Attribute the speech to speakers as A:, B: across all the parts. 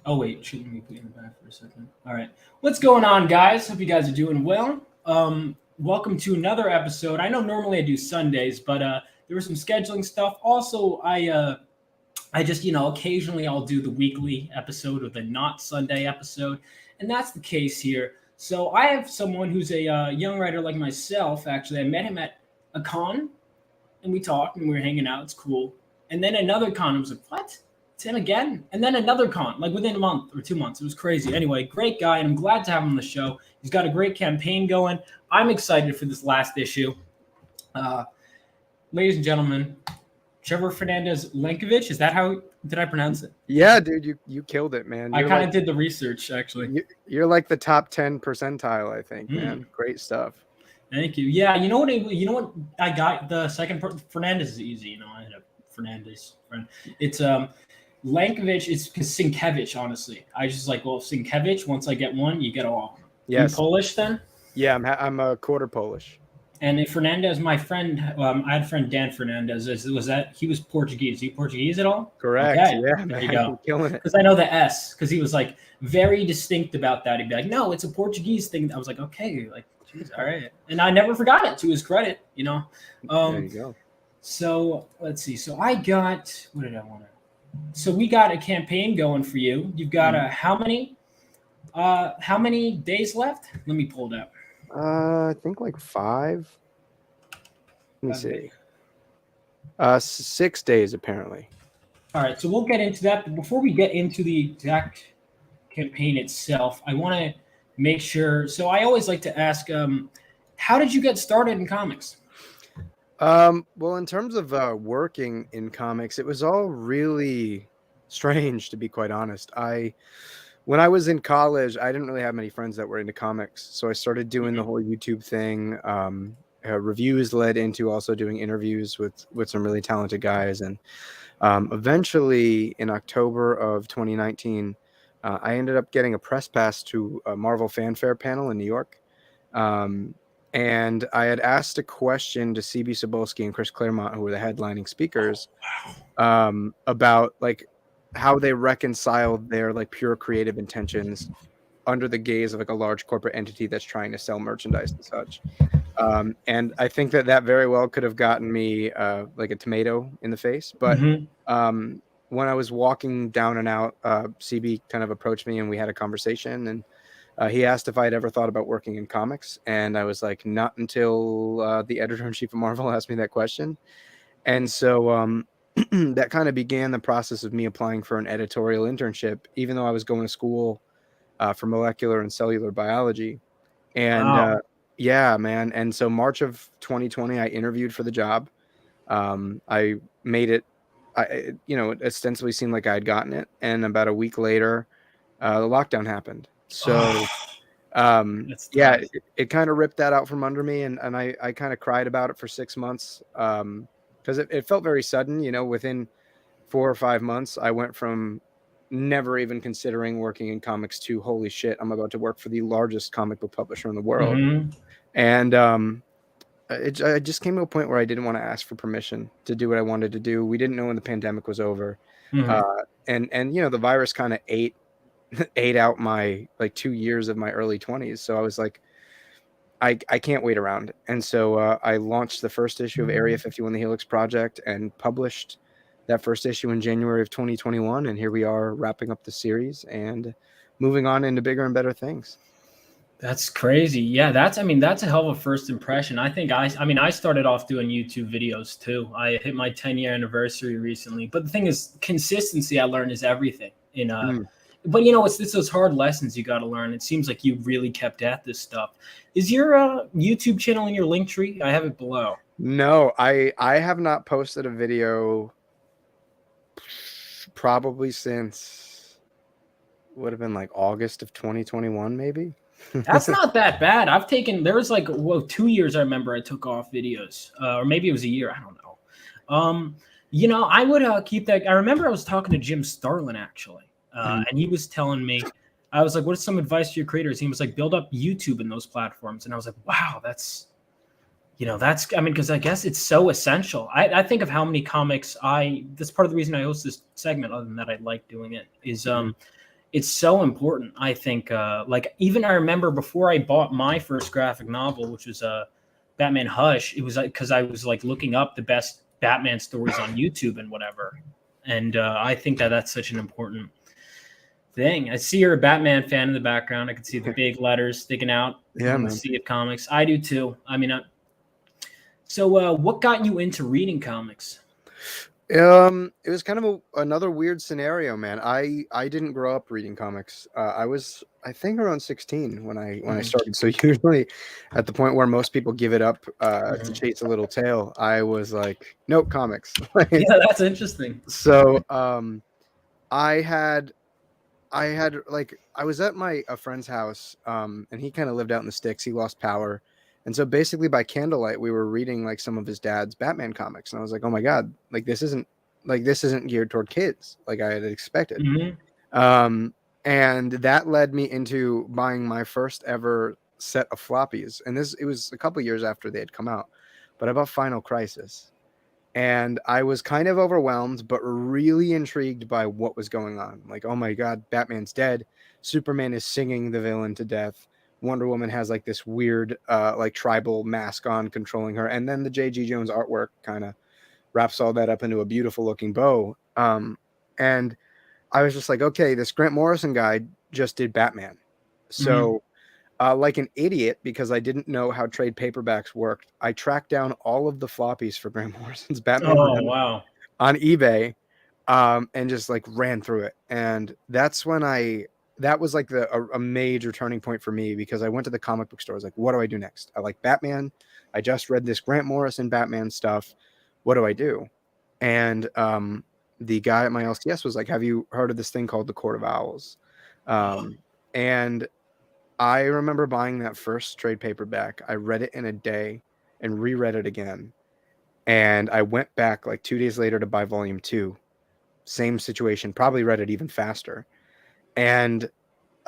A: Oh wait, shoot, let me put you in the back for a second. All right, what's going on, guys? Hope you guys are doing well. Welcome to another episode. I know normally I do Sundays, but there was some scheduling stuff. Also, I just occasionally I'll do the weekly episode or the not Sunday episode, and that's the case here. So I have someone who's a young writer like myself. Actually, I met him at a con, and we talked and we were hanging out. It's cool. And then another con, I was like, what? It's him again? And then another con, like within a month or 2 months. It was crazy. Anyway, great guy, and I'm glad to have him on the show. He's got a great campaign going. I'm excited for this last issue. Uh, Ladies and gentlemen, Trevor Fernandes-Lenkiewicz. Is that how did I pronounce it?
B: Yeah, dude, you killed it, man.
A: I kind of did the research, actually.
B: You're like the top 10 percentile, I think, man. Great stuff.
A: Thank you. Yeah, you know what I got the second Fernandez is easy. I had a Fernandez friend. It's Lankovich. It's Sienkiewicz. Honestly, I just like Sienkiewicz. Once I get one, you get all.
B: Yes.
A: You Polish then?
B: Yeah, I'm a quarter Polish.
A: And if Fernandez, my friend, I had a friend Dan Fernandez. Was that he was Portuguese? Is he Portuguese at all?
B: Correct.
A: Okay.
B: Yeah,
A: there you go.
B: Killing it.
A: Because I know the S. Because he was like very distinct about that. He'd be like, "No, it's a Portuguese thing." I was like, "Okay, like." Jeez, all right. And I never forgot it, to his credit,
B: There you go.
A: So let's see. So I got, what did I want to? So we got a campaign going for you. You've got how many days left? Let me pull it up.
B: I think like 5. Let me see. 6 days apparently.
A: All right. So we'll get into that. But before we get into the exact campaign itself, I want to make sure. So I always like to ask, how did you get started in comics?
B: Well, in terms of working in comics, it was all really strange, to be quite honest. When I was in college, I didn't really have many friends that were into comics, so I started doing the whole YouTube thing. Reviews led into also doing interviews with some really talented guys, and eventually in October of 2019, I ended up getting a press pass to a Marvel Fanfare panel in New York. And I had asked a question to CB Cebulski and Chris Claremont, who were the headlining speakers, about like how they reconciled their like pure creative intentions under the gaze of like a large corporate entity that's trying to sell merchandise and such. And I think that very well could have gotten me like a tomato in the face. But when I was walking down and out, CB kind of approached me and we had a conversation, and he asked if I had ever thought about working in comics, and I was like, not until the editor-in-chief of Marvel asked me that question. And so that kind of began the process of me applying for an editorial internship, even though I was going to school for molecular and cellular biology. And yeah, man. And so March of 2020, I interviewed for the job. I made it. It ostensibly seemed like I had gotten it. And about a week later, the lockdown happened. So, yeah, it kind of ripped that out from under me, and I kind of cried about it for 6 months, because it felt very sudden. Within 4 or 5 months, I went from never even considering working in comics to holy shit, I'm about to work for the largest comic book publisher in the world. And I just came to a point where I didn't want to ask for permission to do what I wanted to do. We didn't know when the pandemic was over, and the virus kind of ate out my like 2 years of my early 20s. So I was like, I can't wait around. And so I launched the first issue of Area 51, the Helix Project, and published that first issue in January of 2021. And here we are wrapping up the series and moving on into bigger and better things.
A: That's crazy. Yeah, that's a hell of a first impression. I think I started off doing YouTube videos too. I hit my 10-year anniversary recently. But the thing is, consistency, I learned, is everything. But it's those hard lessons you got to learn. It seems like you really kept at this stuff. Is your YouTube channel in your link tree? I have it below.
B: No, I have not posted a video probably since would have been like August of 2021, maybe.
A: That's not that bad. There was like 2 years I remember I took off videos, or maybe it was a year. I don't know. I would keep that. I remember I was talking to Jim Starlin actually. And he was telling me, I was like, what is some advice to your creators? He was like, build up YouTube in those platforms. And I was like, wow, that's because I guess it's so essential. I think of how many comics that's part of the reason I host this segment, other than that I like doing it, is it's so important. I think, like, even I remember before I bought my first graphic novel, which was Batman Hush. It was because I was like looking up the best Batman stories on YouTube and whatever. And I think that that's such an important thing. I see you're a Batman fan in the background. I can see the big letters sticking out
B: Yeah,
A: on the
B: man.
A: sea of comics. I do too. I mean, so what got you into reading comics?
B: It was kind of another weird scenario, man. I didn't grow up reading comics. I was, I think, around 16 when I started. So usually, at the point where most people give it up to chase a little tail, I was like, nope, comics.
A: Yeah, that's interesting.
B: So I had like, I was at a friend's house, and he kind of lived out in the sticks. He lost power. And so basically by candlelight, we were reading like some of his dad's Batman comics. And I was like, oh my God, like this isn't geared toward kids like I had expected. And that led me into buying my first ever set of floppies. And it was a couple years after they had come out, but I bought Final Crisis. And I was kind of overwhelmed, but really intrigued by what was going on. Like, oh my God, Batman's dead. Superman is singing the villain to death. Wonder Woman has like this weird, like tribal mask on controlling her. And then the J.G. Jones artwork kind of wraps all that up into a beautiful looking bow. And I was just like, okay, this Grant Morrison guy just did Batman. So like an idiot, because I didn't know how trade paperbacks worked, I tracked down all of the floppies for Grant Morrison's Batman
A: Wow.
B: on eBay, and just like ran through it. And that's when that was like a major turning point for me, because I went to the comic book store. I was like, what do I do next? I like Batman. I just read this Grant Morrison Batman stuff. What do I do? And the guy at my LCS was like, have you heard of this thing called the Court of Owls? And I remember buying that first trade paperback. I read it in a day and reread it again. And I went back like 2 days later to buy volume 2. Same situation, probably read it even faster. And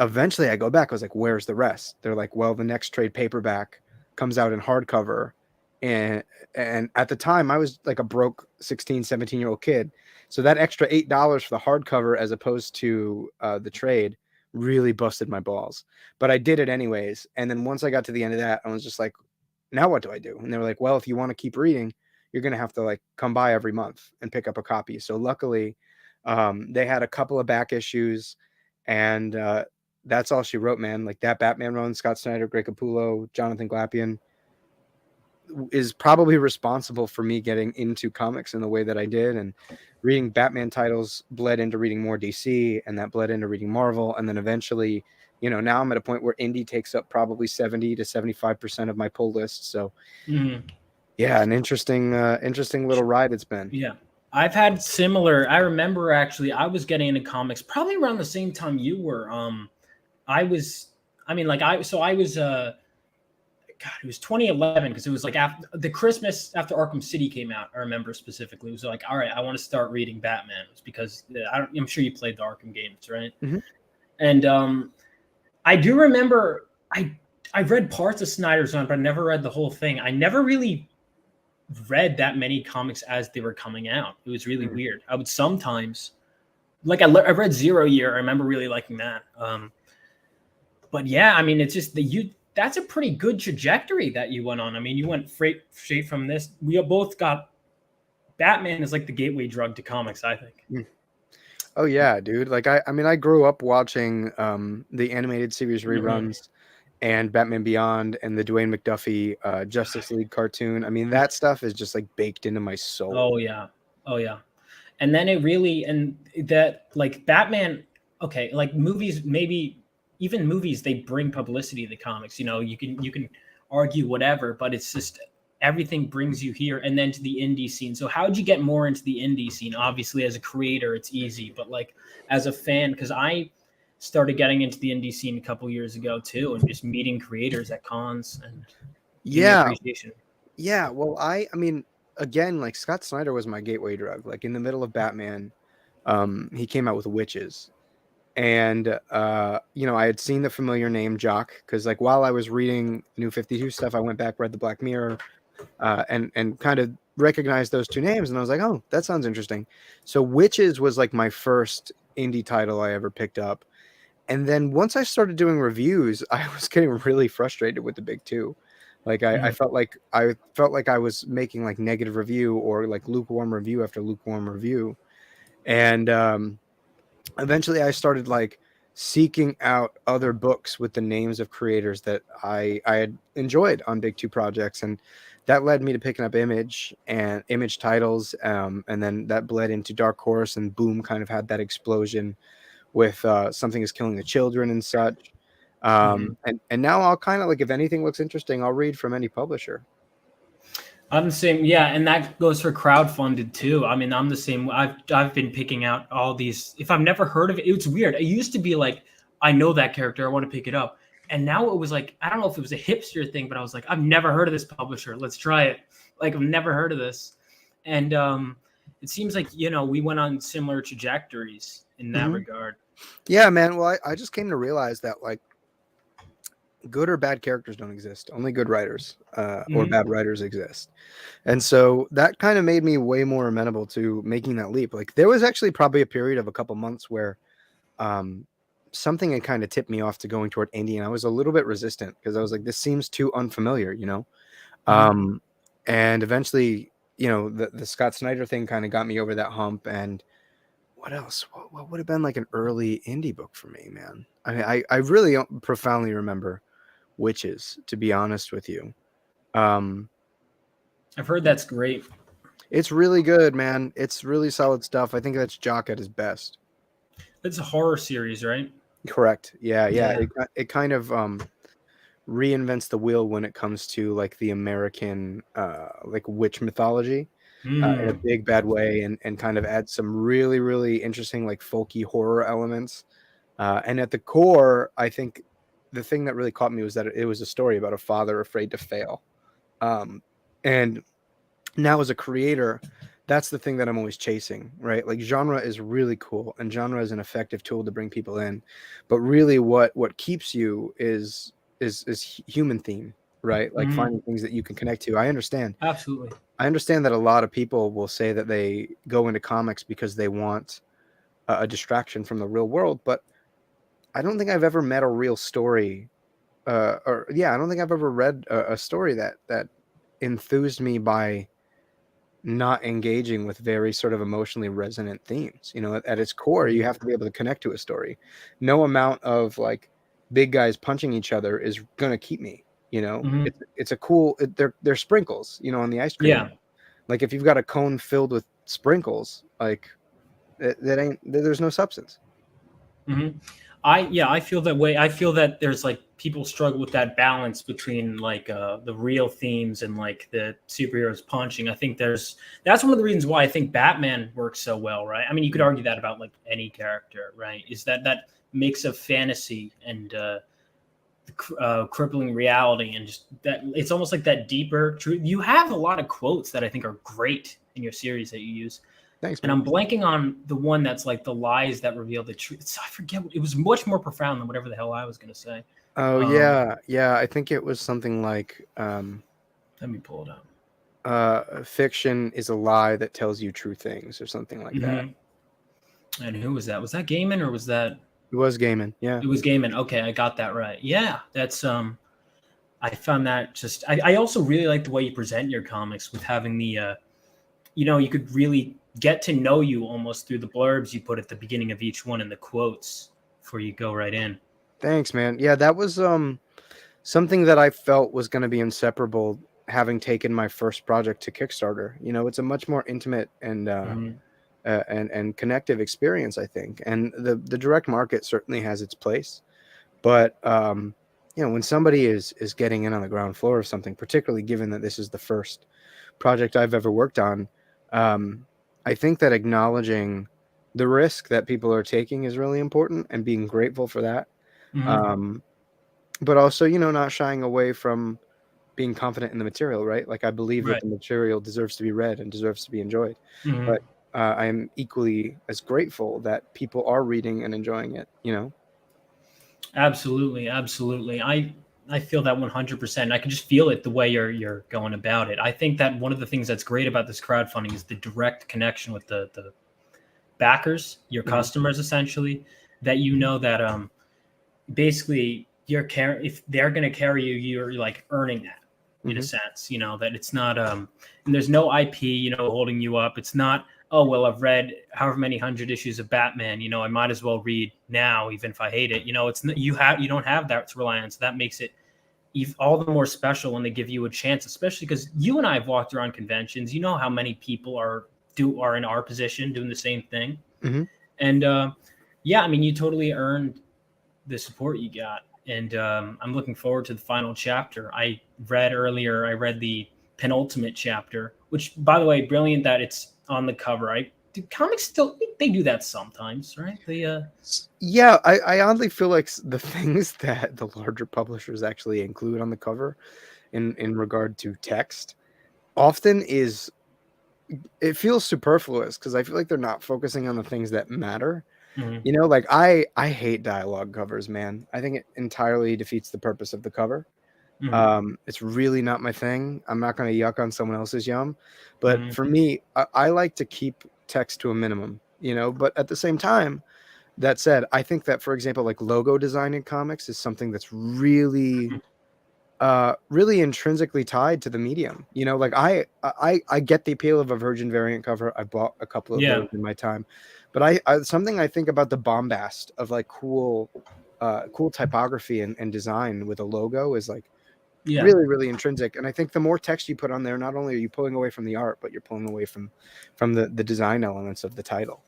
B: eventually I go back. I was like, where's the rest? They're like, well, the next trade paperback comes out in hardcover. And at the time I was like a broke 16, 17-year-old kid. So that extra $8 for the hardcover as opposed to the trade really busted my balls. But I did it anyways. And then once I got to the end of that, I was just like, now what do I do? And they were like, well, if you want to keep reading, you're going to have to like come by every month and pick up a copy. So luckily, they had a couple of back issues, and that's all she wrote, man. Like that Batman run, Scott Snyder, Greg Capullo, Jonathan Glapion, is probably responsible for me getting into comics in the way that I did. And reading Batman titles bled into reading more DC, and that bled into reading Marvel. And then eventually, now I'm at a point where indie takes up probably 70 to 75% of my pull list. So yeah, an interesting little ride it's been.
A: Yeah. I've had similar. I remember actually I was getting into comics probably around the same time you were. I was God, it was 2011, because it was like after the Christmas after Arkham City came out. I remember specifically. It was like, all right, I want to start reading Batman. It was because I'm sure you played the Arkham games, right? And I do remember I read parts of Snyder's Run, but I never read the whole thing. I never really read that many comics as they were coming out. It was really weird. I would sometimes, like I read Zero Year. I remember really liking that. But yeah, I mean, it's just that's a pretty good trajectory that you went on. I mean, you went straight from this. We both got Batman is like the gateway drug to comics, I think.
B: Oh yeah, dude. Like I mean, I grew up watching the animated series reruns and Batman Beyond and the Dwayne McDuffie Justice League cartoon. I mean, that stuff is just like baked into my soul.
A: Oh yeah. And then it really, and that like Batman, okay, like movies, maybe even movies, they bring publicity to the comics. You can argue whatever, but it's just everything brings you here and then to the indie scene. So how'd you get more into the indie scene? Obviously, as a creator, it's easy, but like as a fan, because I started getting into the indie scene a couple years ago too, and just meeting creators at cons and appreciation.
B: Yeah. Well, I mean, again, like Scott Snyder was my gateway drug. Like in the middle of Batman, he came out with Witches. And I had seen the familiar name Jock, because like while I was reading New 52 stuff, I went back, read the Black Mirror, and kind of recognized those two names, and I was like, oh, that sounds interesting. So Witches was like my first indie title I ever picked up, And then once I started doing reviews, I was getting really frustrated with the big two. Like I
A: Mhm.
B: felt like I was making like negative review or like lukewarm review after lukewarm review. And eventually I started like seeking out other books with the names of creators that I had enjoyed on big two projects, and that led me to picking up Image titles, and then that bled into Dark Horse, and boom, kind of had that explosion with Something is Killing the Children and such.
A: Mhm.
B: And now I'll kind of like, if anything looks interesting, I'll read from any publisher.
A: I'm the same, yeah, and that goes for crowdfunded too. I mean, I'm the same. I've been picking out all these. If I've never heard of it, it's weird. It used to be like, I know that character, I want to pick it up, and now it was like, I don't know if it was a hipster thing, but I was like, I've never heard of this publisher. Let's try it. Like, I've never heard of this, and it seems like we went on similar trajectories in that
B: Mhm.
A: regard.
B: Yeah, man. Well, I just came to realize that like good or bad characters don't exist. Only good writers or
A: Mhm.
B: bad writers exist. And so that kind of made me way more amenable to making that leap. Like there was actually probably a period of a couple months where um, something had kind of tipped me off to going toward indie, and I was a little bit resistant because I was like, this seems too unfamiliar, you know?
A: Mhm.
B: And eventually, you know, the Scott Snyder thing kind of got me over that hump. And what else? What would have been like an early indie book for me, man? I mean, I really profoundly remember Witches, to be honest with you. Um,
A: I've heard that's great.
B: it's really good, man. It's really solid stuff. I think that's Jock at his best.
A: It's a horror series, right?
B: Correct. Yeah, yeah.
A: Yeah.
B: It kind of reinvents the wheel when it comes to like the American like witch mythology in a
A: Mm.
B: big bad way, and kind of adds some really really interesting like folky horror elements. And at the core, I think the thing that really caught me was that it was a story about a father afraid to fail. And now as a creator, that's the thing that I'm always chasing, right? Like genre is really cool, and genre is an effective tool to bring people in, but really what keeps you is human theme, right? Like
A: Mhm.
B: finding things that you can connect to.
A: Absolutely.
B: I understand that a lot of people will say that they go into comics because they want a distraction from the real world, but I don't think I've ever met a real story, or yeah, I don't think I've ever read a story that enthused me by not engaging with very sort of emotionally resonant themes. You know, at its core, you
A: Mhm.
B: have to be able to connect to a story. No amount of like big guys punching each other is gonna keep me. You know,
A: Mhm.
B: it's a cool. They're sprinkles. You know, on the ice cream.
A: Yeah.
B: Like if you've got a cone filled with sprinkles, like that ain't. There's no substance.
A: Mhm. I feel that way. I feel that there's like people struggle with that balance between like the real themes and like the superheroes punching. I think that's one of the reasons why I think Batman works so well, right? I mean, you could argue that about like any character, right? Is that mix of fantasy and crippling reality, and just that it's almost like that deeper truth. You have a lot of quotes that I think are great in your series that you use.
B: Thanks,
A: And
B: man.
A: I'm blanking on the one that's like the lies that reveal the truth. I forget. It was much more profound than whatever the hell I was going to say.
B: Oh
A: Um,
B: yeah, yeah. I think it was something like
A: Let me pull it up.
B: fiction is a lie that tells you true things, or something like that.
A: Hmm. And who was that? Was that Gaiman or was that?
B: It was Gaiman. Yeah.
A: It was Gaiman. Okay, I got that right. Yeah, that's I found that just. I also really like the way you present your comics with having the you could really get to know you almost through the blurbs you put at the beginning of each one and the quotes before you go right in.
B: Thanks, man. Yeah, that was something that I felt was going to be inseparable having taken my first project to Kickstarter. You know, it's a much more intimate
A: Mhm.
B: and connective experience, I think. And the direct market certainly has its place, but you know, when somebody is getting in on the ground floor of something, particularly given that this is the first project I've ever worked on, I think that acknowledging the risk that people are taking is really important, and being grateful for that.
A: Mhm.
B: Um, but also, you know, not shying away from being confident in the material, right? Like I believe that
A: Right.
B: the material deserves to be read and deserves to be enjoyed.
A: Mhm.
B: But I am equally as grateful that people are reading and enjoying it, you know?
A: Absolutely, absolutely. I feel that 100%. I can just feel it the way you're going about it. I think that one of the things that's great about this crowdfunding is the direct connection with the backers, your
B: Mhm.
A: customers essentially, that you know that basically if they're going to carry you, you're like earning that in a
B: Mhm.
A: sense, that it's not and there's no IP, holding you up. It's not, oh well, I've read however many hundred issues of Batman, I might as well read now even if I hate it. It's you don't have that to rely on, so that makes it all the more special when they give you a chance, especially because you and I have walked around conventions. You know how many people are in our position doing the same thing.
B: Mhm.
A: And yeah, I mean, you totally earned the support you got. And I'm looking forward to the final chapter. I read the penultimate chapter, which, by the way, brilliant that it's on the cover. Do comics still, they do that sometimes, right?
B: Yeah, I oddly feel like the things that the larger publishers actually include on the cover in regard to text often it feels superfluous because I feel like they're not focusing on the things that matter.
A: Mhm.
B: Like I hate dialogue covers, man. I think it entirely defeats the purpose of the cover.
A: Mhm.
B: It's really not my thing. I'm not going to yuck on someone else's yum, but
A: Mhm.
B: for me, I like to keep text to a minimum, but at the same time, that said, I think that, for example, like logo design in comics is something that's really really intrinsically tied to the medium. Like I get the appeal of a Virgin variant cover. I bought a couple of those
A: Yeah.
B: in my time, but I something I think about the bombast of like cool typography and design with a logo is like
A: Yeah.
B: really, really intrinsic. And I think the more text you put on there, not only are you pulling away from the art, but you're pulling away from the design elements of the title.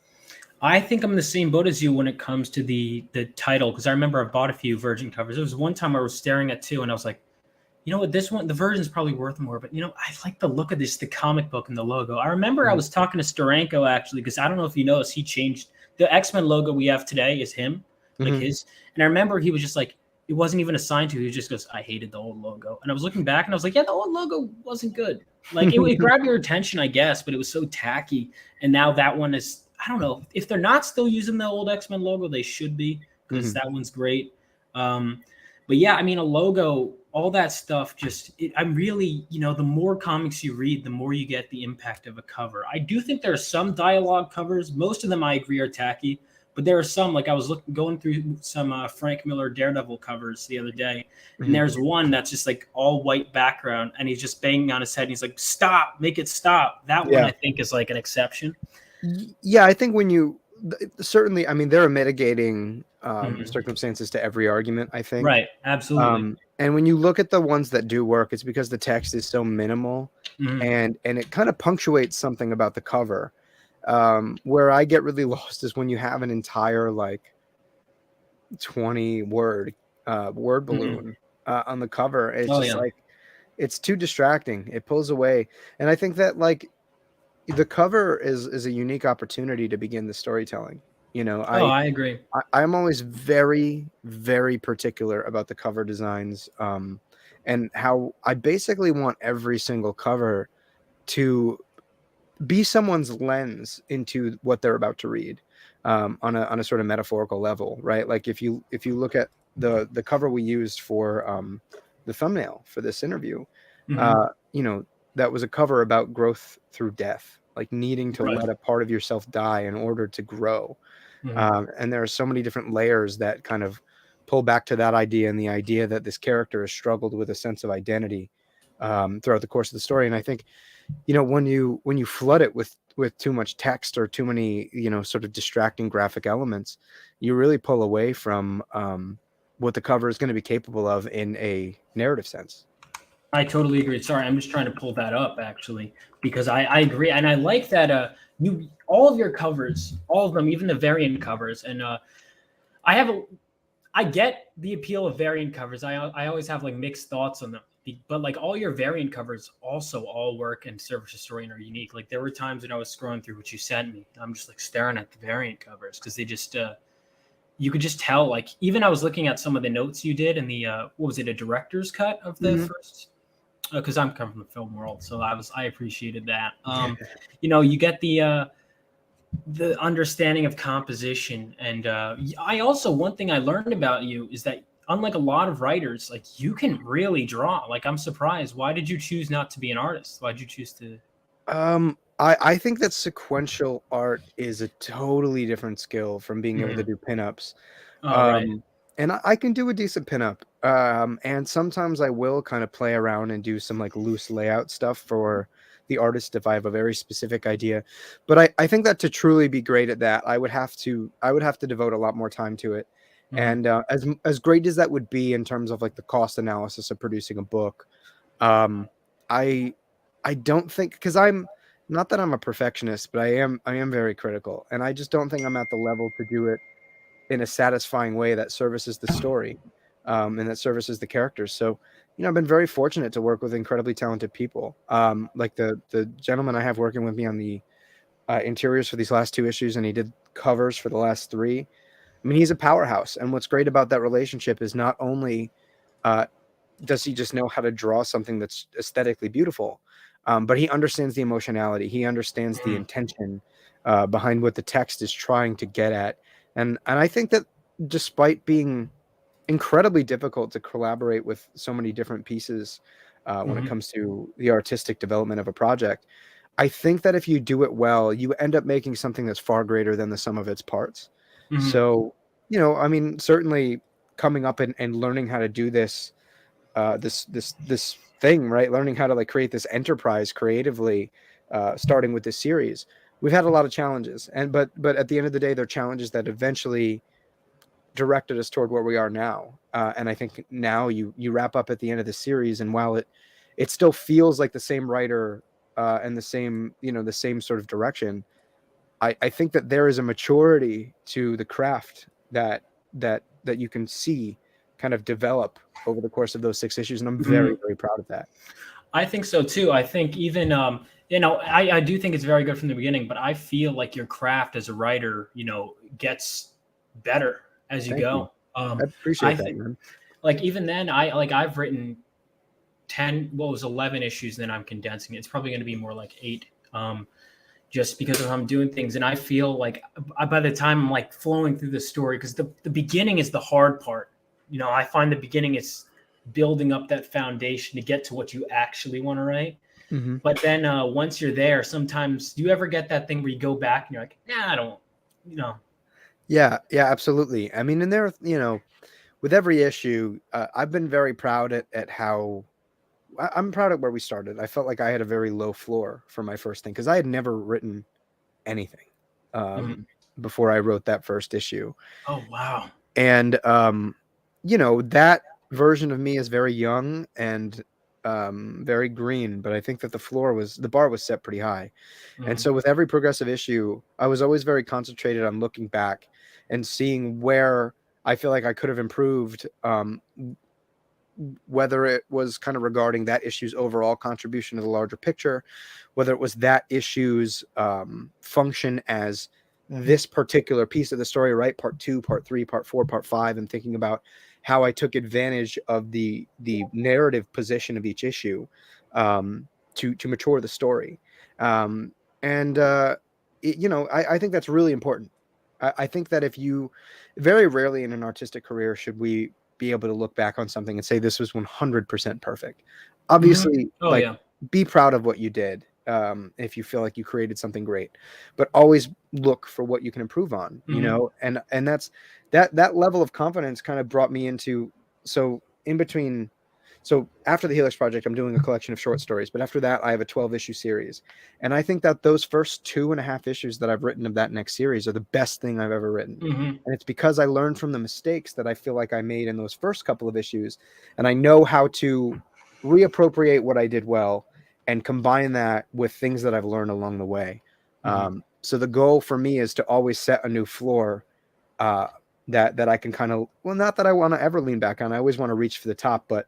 A: I think I'm the same boat as you when it comes to the title, because I remember I bought a few Virgin covers. There was one time I was staring at two, and I was like, you know what, this one, the Virgin's probably worth more, but I like the look of the comic book and the logo. I remember I
B: Mhm.
A: was talking to Steranko actually, because I don't know if you noticed, he changed the X-Men logo we have today is him, like
B: Mhm.
A: his. And I remember he was just like, it wasn't even assigned to. He just goes, I hated the old logo. And I was looking back and I was like, yeah, the old logo wasn't good. Like it grabbed your attention, I guess, but it was so tacky. And now that one is, I don't know if they're not still using the old X-Men logo, they should be, because
B: Mhm.
A: that one's great. But yeah, I mean, a logo, all that stuff, I'm really, the more comics you read, the more you get the impact of a cover. I do think there are some dialogue covers. Most of them I agree are tacky, but there are some, like I was going through some Frank Miller Daredevil covers the other day, and
B: Mhm.
A: there's one that's just like all white background, and he's just banging on his head, and he's like, stop, make it stop. That one
B: Yeah.
A: I think is like an exception.
B: Yeah, I think when you certainly, I mean, there are mitigating
A: Mhm.
B: circumstances to every argument, I think.
A: Right, absolutely.
B: And when you look at the ones that do work, it's because the text is so minimal
A: Mhm.
B: and it kind of punctuates something about the cover. Where I get really lost is when you have an entire like 20 word
A: Mhm.
B: balloon on the cover. It's
A: Oh
B: just
A: yeah.
B: like it's too distracting. It pulls away. And I think that like the cover is a unique opportunity to begin the storytelling. You know,
A: Oh,
B: I,
A: I agree.
B: I'm always very, very particular about the cover designs, and how I basically want every single cover to be someone's lens into what they're about to read, on a sort of metaphorical level, right? Like if you look at the cover we used for the thumbnail for this interview,
A: Mhm.
B: uh, you know, that was a cover about growth through death, like needing to
A: Right.
B: let a part of yourself die in order to grow.
A: Mhm.
B: And there are so many different layers that kind of pull back to that idea and the idea that this character has struggled with a sense of identity throughout the course of the story. And I think, when you flood it with too much text or too many, sort of distracting graphic elements, you really pull away from what the cover is going to be capable of in a narrative sense.
A: I totally agree. Sorry, I'm just trying to pull that up actually because I agree and I like that you all of your covers, all of them, even the variant covers, and I have a I get the appeal of variant covers. I always have like mixed thoughts on them, but like all your variant covers also all work and serve as a story and are unique. Like there were times when I was scrolling through what you sent me, and I'm just like staring at the variant covers because they just you could just tell. Like even I was looking at some of the notes you did in the what was it, a director's cut of the
B: Mhm.
A: first, because I'm coming from the film world, so I appreciated that. You get the understanding of composition, and I also, one thing I learned about you is that unlike a lot of writers, like you can really draw. Like I'm surprised. Why did you choose not to be an artist? Why did you choose to?
B: I think that sequential art is a totally different skill from being able to
A: Mhm.
B: do pinups.
A: Oh right.
B: Um, And I can do a decent pinup. And sometimes I will kind of play around and do some like loose layout stuff for the artist if I have a very specific idea. But I think that to truly be great at that, I would have to devote a lot more time to it.
A: Mhm.
B: And as great as that would be in terms of like the cost analysis of producing a book, um, I I don't think, because I'm not that I'm a perfectionist, but I am very critical, and I just don't think I'm at the level to do it in a satisfying way that services the story, and that services the characters. So, I've been very fortunate to work with incredibly talented people. Like the gentleman I have working with me on the interiors for these last two issues, and he did covers for the last three. I mean, he's a powerhouse. And what's great about that relationship is not only uh, does he just know how to draw something that's aesthetically beautiful, but he understands the emotionality. He understands the
A: Mhm.
B: intention behind what the text is trying to get at. And I think that despite being incredibly difficult to collaborate with so many different pieces when it
A: Mhm.
B: comes to the artistic development of a project, I think that if you do it well, you end up making something that's far greater than the sum of its parts.
A: Mhm.
B: So, I mean, certainly coming up and learning how to do this thing, right? Learning how to like create this enterprise creatively, starting with this series. We've had a lot of challenges, and but at the end of the day, they're challenges that eventually directed us toward where we are now. And I think now you wrap up at the end of the series, and while it still feels like the same writer and the same sort of direction, I think that there is a maturity to the craft that you can see kind of develop over the course of those 6 issues, and I'm very,
A: Mhm.
B: very proud of that.
A: I think so too. I think even I do think it's very good from the beginning, but I feel like your craft as a writer, gets better as you
B: Thank you.
A: go.
B: I
A: I
B: appreciate that,
A: think
B: man.
A: like even then I've written 10, what was 11 issues, then I'm condensing it. It's probably going to be more like 8. Just because of how I'm doing things. And I feel like by the time I'm like flowing through the story, because the beginning is the hard part. I find the beginning is building up that foundation to get to what you actually want to write.
B: Hmm.
A: But then once you're there, sometimes do you ever get that thing where you go back and you're like, nah, I don't, you know.
B: Yeah, yeah, absolutely. I mean, and there, with every issue, I've been very proud at how I'm proud of where we started. I felt like I had a very low floor for my first thing because I had never written anything
A: Mhm.
B: before I wrote that first issue.
A: Oh wow.
B: And that version of me is very young and very green, but I think that the bar was set pretty high. And
A: Mhm.
B: so with every progressive issue, I was always very concentrated on looking back and seeing where I feel like I could have improved, whether it was kind of regarding that issue's overall contribution to the larger picture, whether it was that issue's function as this particular piece of the story, right? Part two, part three, part four, part five, and thinking about how I took advantage of the narrative position of each issue to mature the story. Um, and I think that's really important. I think that if you very rarely in an artistic career should we be able to look back on something and say this was 100% perfect.
A: Mhm.
B: Obviously,
A: Oh
B: like,
A: yeah.
B: be proud of what you did, if you feel like you created something great, but always look for what you can improve on,
A: Mhm.
B: and that level of confidence kind of brought me into, so in between, so after the Helix project, I'm doing a collection of short stories, but after that I have a 12 issue series. And I think that those first 2.5 issues that I've written of that next series are the best thing I've ever written.
A: Mhm.
B: And it's because I learned from the mistakes that I feel like I made in those first couple of issues. And I know how to reappropriate what I did well and combine that with things that I've learned along the way.
A: Mhm.
B: So the goal for me is to always set a new floor, uh, that I can kind of, well, not that I want to ever lean back on. I always want to reach for the top, but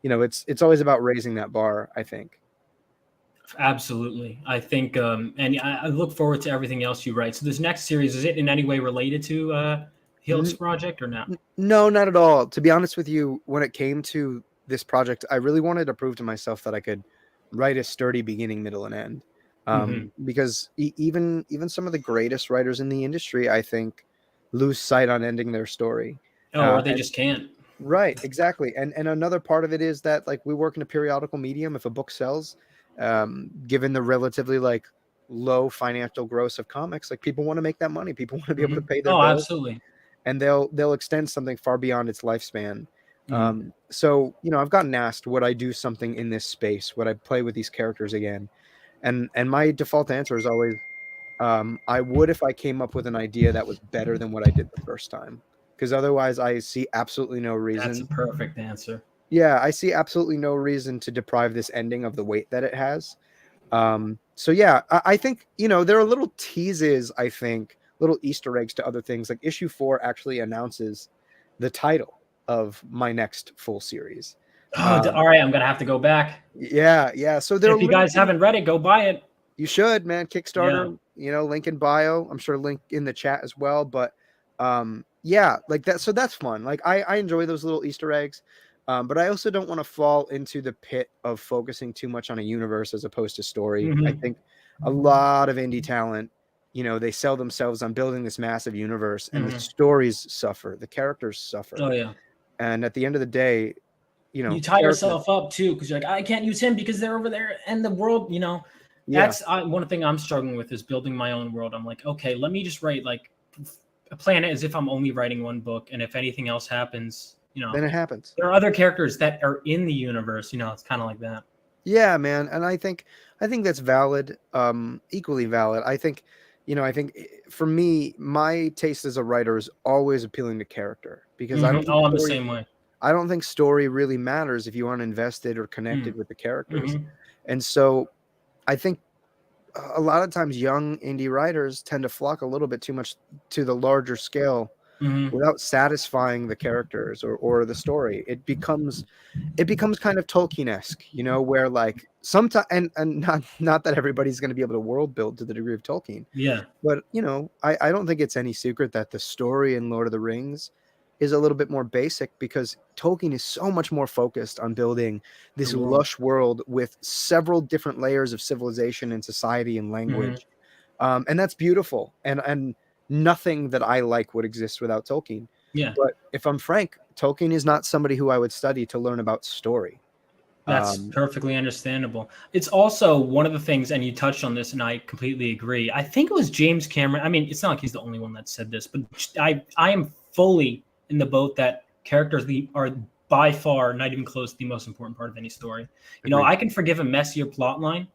B: it's always about raising that bar, I think.
A: Absolutely. I think, and I look forward to everything else you write. So this next series, is it in any way related to Helix Project or not?
B: No, not at all. To be honest with you, when it came to this project, I really wanted to prove to myself that I could write a sturdy beginning, middle, and end.
A: Hmm.
B: Because even some of the greatest writers in the industry, I think, lose sight on ending their story.
A: Oh, or they
B: And
A: just can't.
B: right, exactly. And another part of it is that, like, we work in a periodical medium. If a book sells, given the relatively like low financial gross of comics, like, people want to make that money. People want to be able to
A: Hmm.
B: pay their
A: Oh,
B: bills.
A: absolutely.
B: and they'll extend something far beyond its lifespan.
A: Mhm.
B: So I've gotten asked, would I do something in this space? Would I play with these characters again? And my default answer is always, I would if I came up with an idea that was better than what I did the first time. Because otherwise, I see absolutely no
A: That's a
B: reason.
A: perfect answer.
B: Yeah, I see absolutely no reason to deprive this ending of the weight that it has. So yeah, I think there are little teases. I think little Easter eggs to other things. Like issue 4 actually announces the title of my next full series.
A: Oh, all right. I'm gonna have to go back.
B: Yeah. So there are
A: If you
B: little
A: guys haven't read it, go buy it.
B: You should, man.
A: Yeah.
B: Kickstarter, link in bio. I'm sure link in the chat as well. But yeah, like that. So that's fun. Like I enjoy those little Easter eggs. But I also don't want to fall into the pit of focusing too much on a universe as opposed to story. I
A: Mhm.
B: think a lot of indie talent, they sell themselves on building this massive universe, and the
A: Mhm.
B: stories suffer, the characters suffer.
A: Oh yeah.
B: And at the end of the day,
A: You tie
B: characters.
A: yourself up too because you're like, I can't use him because they're over there and the world.
B: Yeah.
A: That's one thing I'm struggling with is building my own world. I'm like, okay, let me just write like a plan as if I'm only writing one book, and if anything else happens,
B: Then it happens.
A: there are other characters that are in the universe. It's kind of like that.
B: Yeah, man, and I think that's valid, equally valid. I think, for me, my taste as a writer is always appealing to character because
A: Mhm. Oh, I'm the same way.
B: I don't think story really matters if you aren't invested or connected with the characters.
A: Mm-hmm.
B: And so I think a lot of times young indie writers tend to flock a little bit too much to the larger scale
A: Mm-hmm.
B: without satisfying the characters or the story. It becomes kind of Tolkien-esque, where like sometimes and not that everybody's going to be able to world build to the degree of Tolkien,
A: Yeah.
B: but I don't think it's any secret that the story in Lord of the Rings is a little bit more basic because Tolkien is so much more focused on building this
A: The world.
B: lush world with several different layers of civilization and society and
A: Mm-hmm.
B: language. And that's beautiful. And nothing that I like would exist without Tolkien.
A: Yeah.
B: But if I'm frank, Tolkien is not somebody who I would study to learn about story.
A: That's perfectly understandable. It's also one of the things, and you touched on this, and I completely agree. I think it was James Cameron. I mean, it's not like he's the only one that said this, but I am fully in the boat that characters are by far not even close to the most important part of any story.
B: Agreed.
A: I can forgive a messier plot line.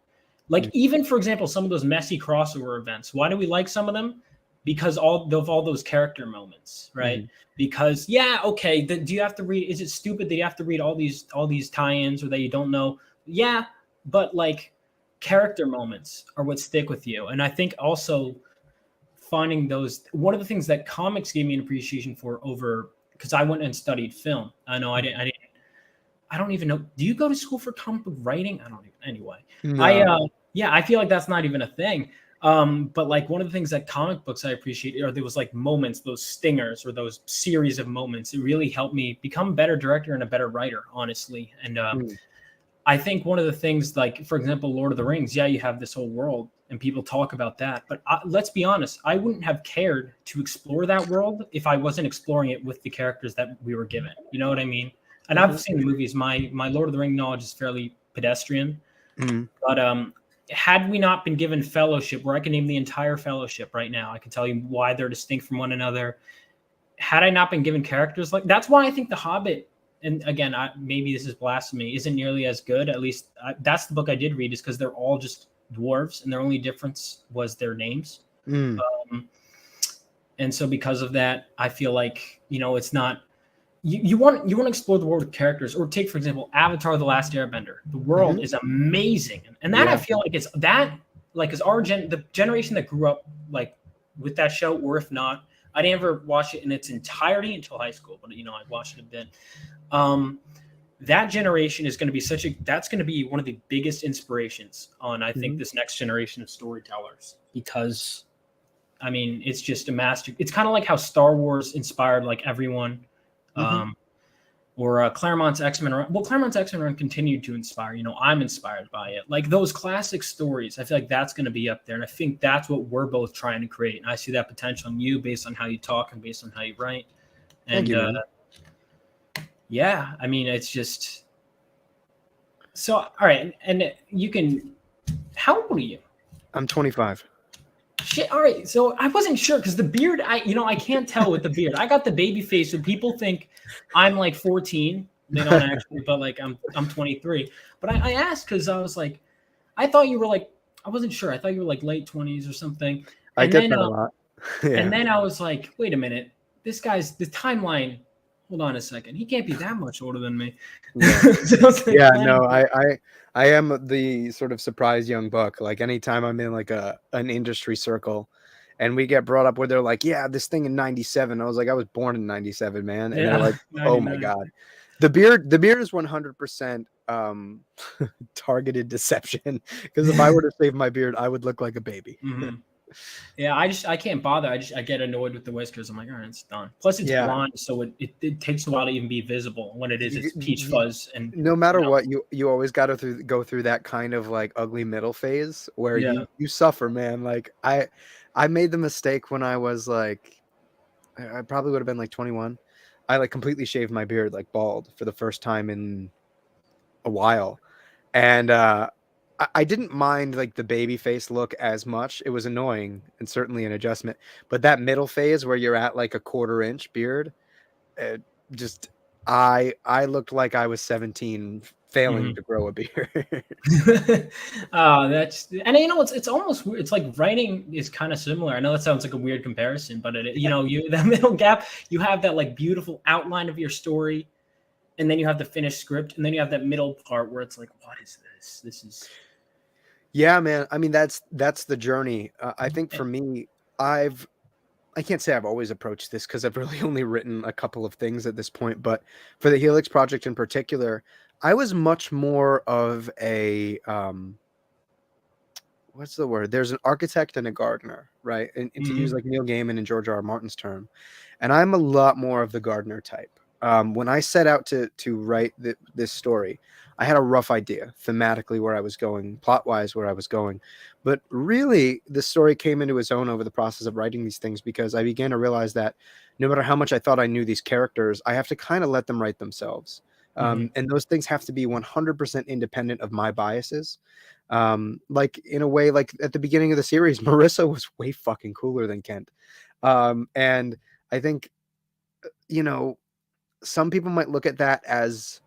A: Like even, for example, some of those messy crossover events. Why do we like some of them? Because all those character moments, right? Because okay, do you have to read? Is it stupid that you have to read all these tie-ins or that you don't know? Yeah, but like character moments are what stick with you, and I think also finding those. One of the things that comics gave me an appreciation for over because I went and studied film. I know I didn't. I don't even know. Do you go to school for comic book writing? I don't even. Anyway,
B: No.
A: I feel like that's not even a thing. But like one of the things that comic books I appreciate are there was like moments, those stingers or those series of moments. It really helped me become a better director and a better writer, honestly. And I think one of the things, like for example, Lord of the Rings. Yeah, you have this whole world, and people talk about that. But let's be honest, I wouldn't have cared to explore that world if I wasn't exploring it with the characters that we were given. You know what I mean? And I've seen the movies. My Lord of the Ring knowledge is fairly pedestrian. But had we not been given Fellowship, where I can name the entire Fellowship right now, I can tell you why they're distinct from one another. Had I not been given characters that's why I think The Hobbit, and again, maybe this is blasphemy, isn't nearly as good. At least that's the book I did read, is because they're all just dwarves, and their only difference was their names. And so because of that, I feel like it's not. You want to explore the world with characters, or take, for example, Avatar: The Last Airbender. The world is amazing, and that I feel like it's that like is the generation that grew up like with that show, or if not, I didn't ever watch it in its entirety until high school, but I watched it a bit. That generation is going to be that's going to be one of the biggest inspirations on I think this next generation of storytellers, because I mean it's just a master. It's kind of like how Star Wars inspired like everyone. Or Claremont's X-Men run. Well, Claremont's X-Men run continued to inspire. I'm inspired by it. Like those classic stories, I feel like that's going to be up there. And I think that's what we're both trying to create. And I see that potential in you based on how you talk and based on how you write. And
B: Thank you,
A: yeah, I mean, it's just so. All right. And you can, how old are you?
B: I'm 25.
A: Shit. All right. So I wasn't sure because the beard, I can't tell with the beard. I got the baby face, so people think I'm like 14. They don't actually, but like I'm 23. But I asked because I was like, I thought you were like, I wasn't sure. I thought you were like late 20s or something.
B: I
A: And
B: get
A: then
B: that a lot.
A: and
B: Yeah.
A: then I was like, wait a minute, this guy's the timeline. Hold on a second. He can't be that much older than me.
B: Yeah.
A: So I was like,
B: Yeah, no, I am the sort of surprised young buck. Like anytime I'm in like an industry circle and we get brought up where they're like, yeah, this thing in 97. I was like, I was born in 97, man. And they're
A: yeah,
B: like, oh my
A: 99.
B: God. The beard is 100% targeted deception. Because if I were to shave my beard, I would look like a baby.
A: Mhm. Yeah, I can't bother. I get annoyed with the whiskers. I'm like, all right, it's done. Plus, it's
B: Yeah.
A: blonde, so it takes a while to even be visible. When it is, it's peach
B: You-
A: fuzz, and
B: no matter what, you always got to go through that kind of like ugly middle phase where
A: yeah.
B: you suffer, man. Like I made the mistake when I was like, I probably would have been like 21. I like completely shaved my beard like bald for the first time in a while, and I didn't mind like the baby face look as much. It was annoying and certainly an adjustment, but that middle phase where you're at like a 1/4 inch beard, uh, just I looked like I was 17 failing
A: Mhm.
B: to grow a beard.
A: That's and it's almost it's like writing is kind of similar. I know that sounds like a weird comparison, but you that middle gap, you have that like beautiful outline of your story, and then you have the finished script, and then you have that middle part where it's like, what is this? This is
B: Yeah, man. I mean, that's the journey. I think for me, I can't say I've always approached this because I've really only written a couple of things at this point, but for the Helix project in particular, I was much more of a what's the word? There's an architect and a gardener, right? And to use
A: Mhm.
B: like Neil Gaiman and George R. R. Martin's term, and I'm a lot more of the gardener type. When I set out to write this story, I had a rough idea thematically where I was going, plot wise where I was going, but really the story came into its own over the process of writing these things because I began to realize that no matter how much I thought I knew these characters, I have to kind of let them write themselves.
A: Mhm.
B: And those things have to be 100% independent of my biases. Like in a way, like at the beginning of the series, Marissa was way fucking cooler than Kent. And I think, you know, some people might look at that as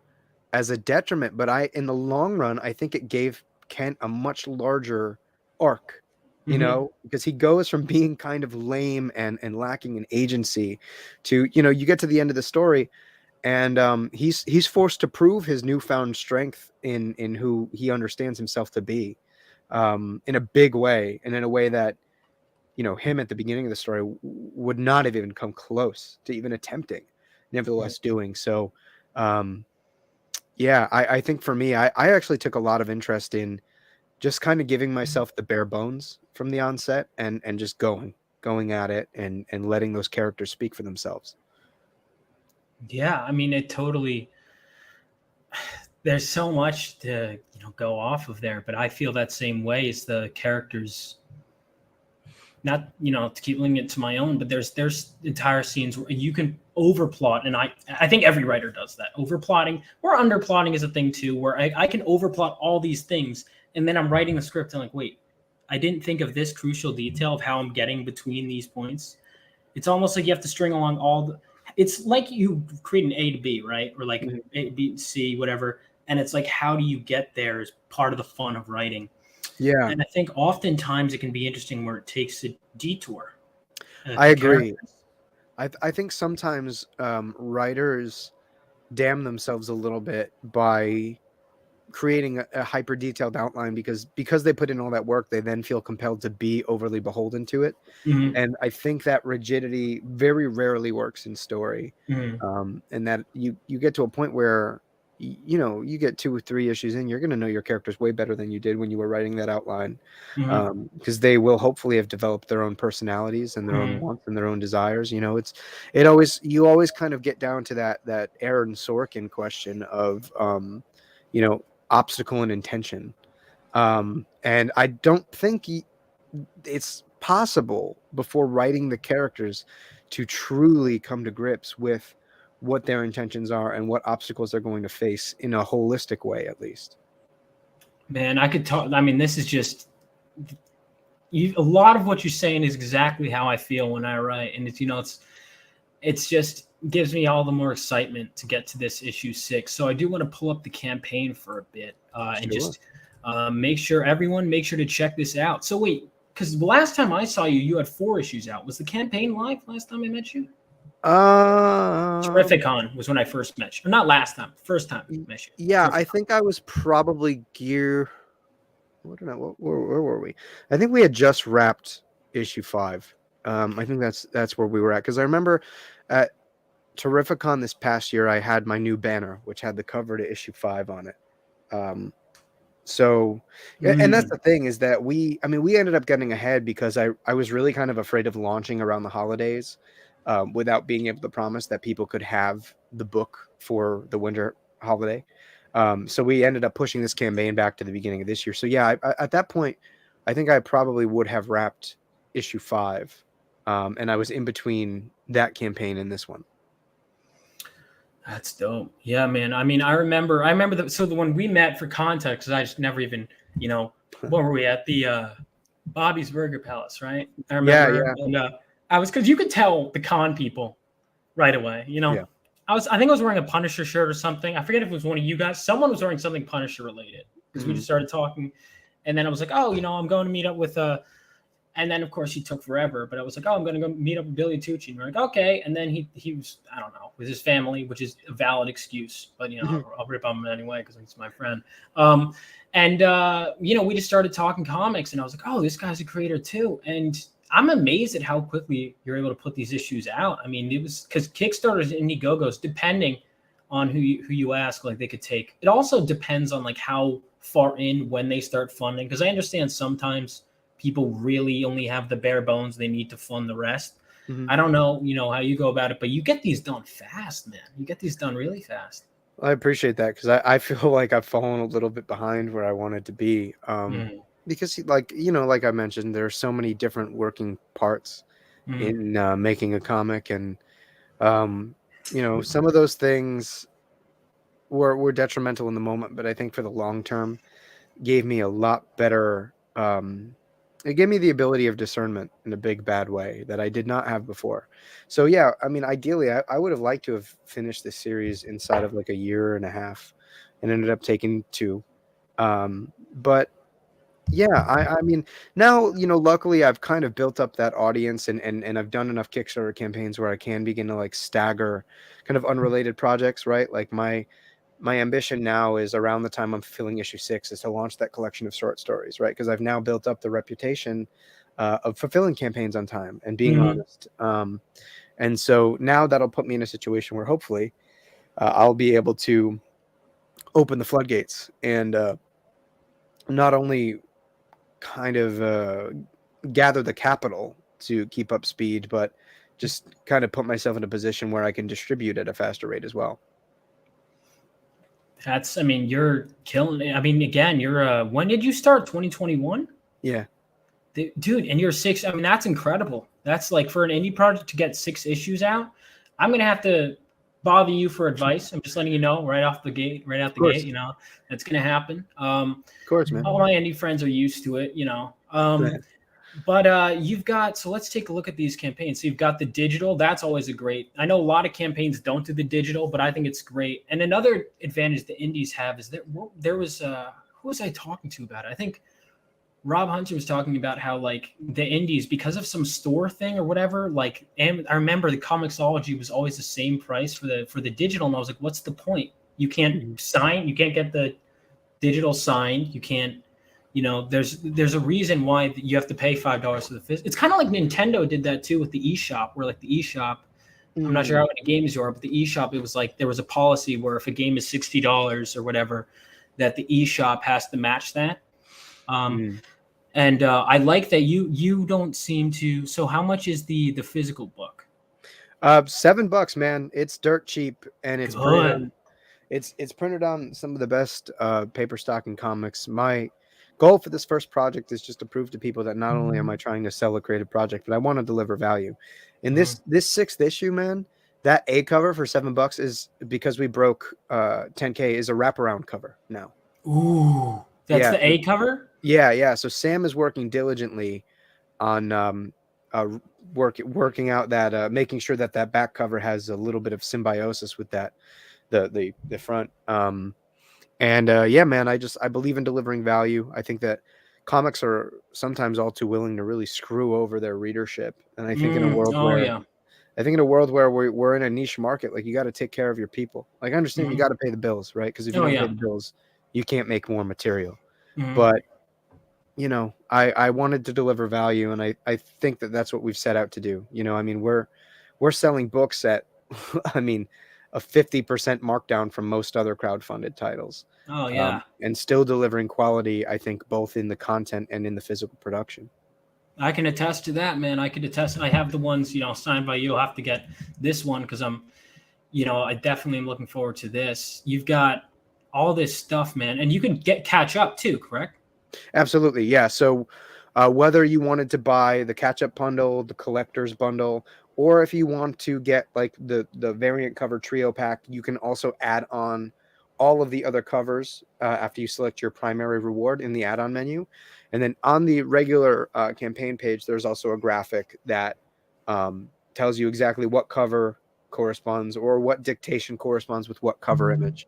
B: a detriment, but in the long run, I think it gave Kent a much larger arc,
A: Mhm.
B: because he goes from being kind of lame and lacking in agency to, you get to the end of the story and he's forced to prove his newfound strength in who he understands himself to be, in a big way, and in a way that him at the beginning of the story would not have even come close to even attempting, nevertheless doing so. um, yeah, I think for me, I actually took a lot of interest in just kind of giving myself the bare bones from the onset and just going at it and letting those characters speak for themselves.
A: Yeah, I mean, it totally. There's so much to go off of there, but I feel that same way as the characters. Not to keep linking it to my own, but there's entire scenes where you can overplot, and I think every writer does that. Overplotting or underplotting is a thing too, where I can overplot all these things, and then I'm writing the script and like, wait, I didn't think of this crucial detail of how I'm getting between these points. It's almost like you have to string along all the. It's like you create an A to B, right? Or like
B: Mhm.
A: A, B, C, whatever. And it's like, how do you get there is part of the fun of writing.
B: Yeah,
A: And I think oftentimes it can be interesting where it takes a detour
B: I
A: to
B: agree.
A: characters.
B: I think sometimes writers damn themselves a little bit by creating a hyper detailed outline because they put in all that work, they then feel compelled to be overly beholden to it.
A: Mhm,
B: And I think that rigidity very rarely works in story.
A: mhm,
B: And that you get to a point where you get 2 or 3 issues in, you're going to know your characters way better than you did when you were writing that outline,
A: mhm,
B: because they will hopefully have developed their own personalities and their own
A: mhm.
B: wants and their own desires. You always kind of get down to that Aaron Sorkin question of you know obstacle and intention. And I don't think it's possible before writing the characters to truly come to grips with what their intentions are and what obstacles they're going to face in a holistic way, at least.
A: Man, I could talk. I mean, this is just a lot of what you're saying is exactly how I feel when I write, and it's just gives me all the more excitement to get to this issue 6. So I do want to pull up the campaign for a bit and just make sure to check this out. So wait, because the last time I saw you, you had 4 issues out. Was the campaign live last time I met you? Terrificon was when I first met you. Or not last time, first time I met you.
B: Yeah, I think I was probably where were we? I think we had just wrapped issue 5. I think that's where we were at, because I remember at Terrificon this past year I had my new banner, which had the cover to issue 5 on it. And that's the thing, is that we ended up getting ahead because I was really kind of afraid of launching around the holidays without being able to promise that people could have the book for the winter holiday. So we ended up pushing this campaign back to the beginning of this year. So yeah, at that point, I think I probably would have wrapped issue 5. And I was in between that campaign and this one.
A: That's dope. Yeah, man. I mean, I remember when we met, for context, because I just never even, where were we at? The Bobby's Burger Palace, right? I remember. Yeah. And I was, because you could tell the con people right away, Yeah. I think I was wearing a Punisher shirt or something. I forget if it was one of you guys. Someone was wearing something Punisher related, because we just started talking. And then I was like, oh, I'm going to meet up with and then, of course, he took forever. But I was like, oh, I'm going to go meet up with Billy Tucci. And we're like, okay. And then he was, I don't know, with his family, which is a valid excuse. But, I'll rip on him anyway because he's my friend. We just started talking comics. And I was like, oh, this guy's a creator too. And I'm amazed at how quickly you're able to put these issues out. I mean, it was because Kickstarters and Indiegogos, depending on who you ask, like, they could take. It also depends on, like, how far in when they start funding. Because I understand sometimes people really only have the bare bones. They need to fund the rest. I don't know, how you go about it, but you get these done fast, man. You get these done really fast.
B: I appreciate that, because I feel like I've fallen a little bit behind where I wanted to be. Because, like I mentioned, there are so many different working parts in making a comic. And, some of those things were detrimental in the moment, but I think for the long term gave me a lot better it gave me the ability of discernment in a big bad way that I did not have before. So yeah, I mean, ideally I would have liked to have finished this series inside of like a year and a half, and ended up taking 2. But yeah, I mean, now, luckily I've kind of built up that audience, and I've done enough Kickstarter campaigns where I can begin to like stagger kind of unrelated projects, right? Like my ambition now is, around the time I'm fulfilling issue 6, is to launch that collection of short stories, right? Because I've now built up the reputation of fulfilling campaigns on time and being honest. And so now that'll put me in a situation where hopefully I'll be able to open the floodgates and not only kind of gather the capital to keep up speed, but just kind of put myself in a position where I can distribute at a faster rate as well.
A: You're killing it. I mean, again, you're when did you start? 2021?
B: Yeah.
A: Dude, and you're 6. I mean, that's incredible. That's like, for an indie project to get 6 issues out. I'm going to have to bother you for advice. I'm just letting you know right out the gate, that's going to happen. Of
B: course, man.
A: All my indie friends are used to it, But you've got, so let's take a look at these campaigns. So you've got the digital. That's always I know a lot of campaigns don't do the digital, but I think it's great. And another advantage the indies have is that there was, who was I talking to about it? I think Rob Hunter was talking about how, like, the indies, because of some store thing or whatever, like, and I remember the Comixology was always the same price for the digital. And I was like, what's the point? You can't get the digital signed. You can't, there's a reason why you have to pay $5 for the physical. It's kind of like Nintendo did that too with the eShop, where, like, the eShop, I'm not sure how many games you are, but the eShop, it was like there was a policy where if a game is $60 or whatever, that the eShop has to match that. And I like that you don't seem to. So how much is the physical book?
B: $7, man. It's dirt cheap, and it's
A: good.
B: It's printed on some of the best paper stocking comics. My goal for this first project is just to prove to people that not only am I trying to sell a creative project, but I want to deliver value. In this 6th issue, man, that A cover for $7 is, because we broke 10K, is a wraparound cover now.
A: Ooh, that's the A cover?
B: Yeah. So Sam is working diligently on working out that making sure that back cover has a little bit of symbiosis with that the front. Yeah, man, I believe in delivering value. I think that comics are sometimes all too willing to really screw over their readership, and I think in a world
A: Oh
B: where
A: yeah.
B: I think in a world where we're in a niche market, like you got to take care of your people. Like I understand you got to pay the bills, right? Because if you
A: Oh
B: don't pay
A: yeah.
B: the bills, you can't make more material.
A: Mhm.
B: But I wanted to deliver value, and I think that that's what we've set out to do. I mean, we're selling books at, I mean, a 50% markdown from most other crowdfunded titles,
A: Oh yeah.
B: and still delivering quality. I think both in the content and in the physical production.
A: I can attest to that, man. I can attest. I have the ones, signed by you. I'll have to get this one because I definitely am looking forward to this. You've got all this stuff, man, and you can catch up too, correct?
B: Absolutely, yeah. So, whether you wanted to buy the catch-up bundle, the collector's bundle, or if you want to get like the variant cover trio pack, you can also add on all of the other covers after you select your primary reward in the add-on menu. And then on the regular campaign page, there's also a graphic that tells you exactly what cover corresponds or what dictation corresponds with what cover image.